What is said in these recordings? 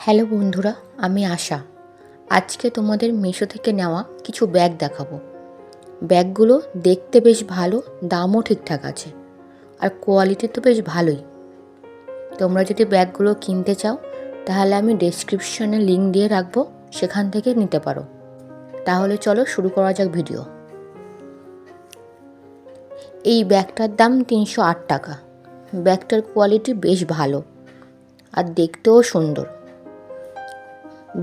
Hello বন্ধুরা, আমি আশা। আজকে তোমাদের মিশো থেকে নেওয়া কিছু ব্যাগ দেখাবো। ব্যাগগুলো দেখতে বেশ ভালো, দামও ঠিকঠাক আছে, আর কোয়ালিটি তো বেশ ভালোই। তোমরা যদি ব্যাগগুলো কিনতে চাও তাহলে আমি ডেসক্রিপশনে লিঙ্ক দিয়ে রাখবো, সেখান থেকে নিতে পারো। তাহলে চলো শুরু করা যাক ভিডিও। এই ব্যাগটার দাম 308 টাকা। ব্যাগটার কোয়ালিটি বেশ ভালো আর দেখতেও সুন্দর।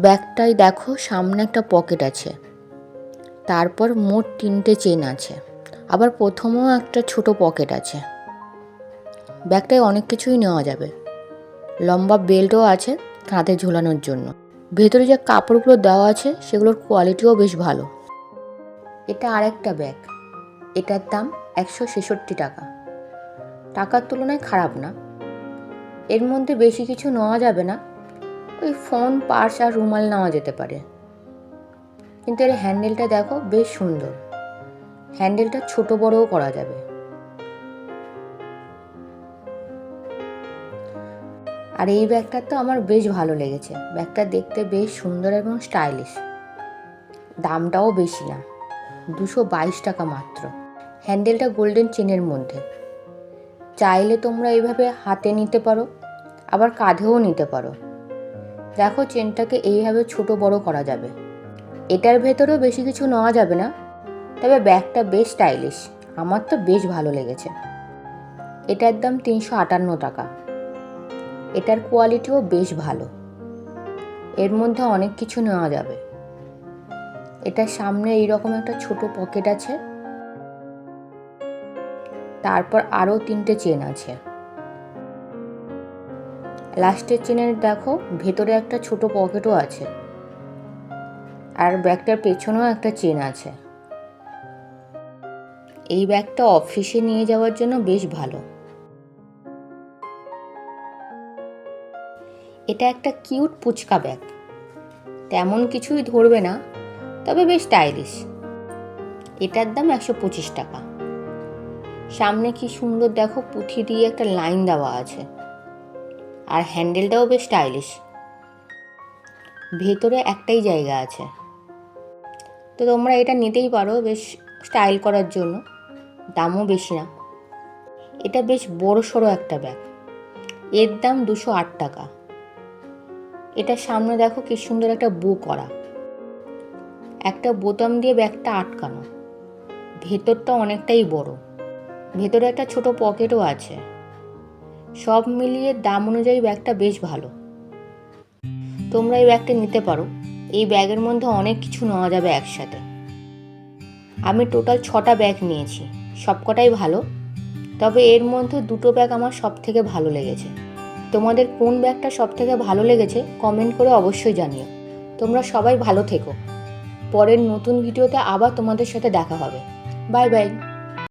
ব্যাগটায় দেখো সামনে একটা পকেট আছে, তারপর মোট 3টে চেন আছে, আবার প্রথমেও একটা ছোট পকেট আছে। ব্যাগটায় অনেক কিছুই নেওয়া যাবে। লম্বা বেল্টও আছে কাঁধে ঝোলানোর জন্য। ভেতরে যে কাপড়গুলো দেওয়া আছে সেগুলোর কোয়ালিটিও বেশ ভালো। এটা আরেকটা ব্যাগ, এটার দাম 166 টাকা। টাকার তুলনায় খারাপ না। এর মধ্যে বেশি কিছু নেওয়া যাবে না, ওই ফোন, পার্স আর রুমাল নেওয়া যেতে পারে। কিন্তু এর হ্যান্ডেলটা দেখো বেশ সুন্দর। হ্যান্ডেলটা ছোট বড়ও করা যাবে। আর এই ব্যাগটা তো আমার বেশ ভালো লেগেছে। ব্যাগটা দেখতে বেশ সুন্দর এবং স্টাইলিশ। দামটাও বেশি না, 222 টাকা মাত্র। হ্যান্ডেলটা গোল্ডেন চেনের মধ্যে। চাইলে তোমরা এইভাবে হাতে নিতে পারো, আবার কাঁধেও নিতে পারো। দেখো চেনটাকে এইভাবে ছোট বড় করা যাবে। এটার ভেতরেও বেশি কিছু নেওয়া যাবে না, তবে ব্যাগটা বেশ স্টাইলিশ। আমার তো বেশ ভালো লেগেছে। এটার দাম 358 টাকা। এটার কোয়ালিটিও বেশ ভালো। এর মধ্যে অনেক কিছু নেওয়া যাবে। এটার সামনে এইরকম একটা ছোট পকেট আছে, তারপর আরও 3টে চেন আছে। লাস্টের চেনের দেখো ভেতরে একটা ছোট পকেটও আছে, আর ব্যাগটার পেছনেও একটা চেন আছে। এই ব্যাগটা অফিসে নিয়ে যাওয়ার জন্য বেশ ভালো। এটা একটা কিউট পুচকা ব্যাগ। তেমন কিছুই ধরবে না, তবে বেশ স্টাইলিশ। এটার দাম 125 টাকা। সামনে কি সুন্দর দেখো, পুঁথি দিয়ে একটা লাইন দেওয়া আছে, আর হ্যান্ডেলটাও বেশ স্টাইলিশ। ভেতরে একটাই জায়গা আছে, তো তোমরা এটা নিতেই পারো বেশ স্টাইল করার জন্য। দামও বেশি না। এটা বেশ বড় সড়ো একটা ব্যাগ। এর দাম 208 টাকা। এটার সামনে দেখো কি সুন্দর একটা বো করা, একটা বোতাম দিয়ে ব্যাগটা আটকানো। ভেতরটা অনেকটাই বড়। ভেতরে একটা ছোট পকেটও আছে। সব মিলিয়ে দাম অনুযায়ী ব্যাগটা বেশ ভালো। তোমরা এই ব্যাগটা নিতে পারো। এই ব্যাগের মধ্যে অনেক কিছু নেওয়া যাবে একসাথে। আমি টোটাল 6টা ব্যাগ নিয়েছি, সবকটাই ভালো, তবে এর মধ্যে 2টো ব্যাগ আমার সব থেকে ভালো লেগেছে। তোমাদের কোন ব্যাগটা সব থেকে ভালো লেগেছে কমেন্ট করে অবশ্যই জানিও। তোমরা সবাই ভালো থেকো। পরের নতুন ভিডিওতে আবার তোমাদের সাথে দেখা হবে। Bye bye.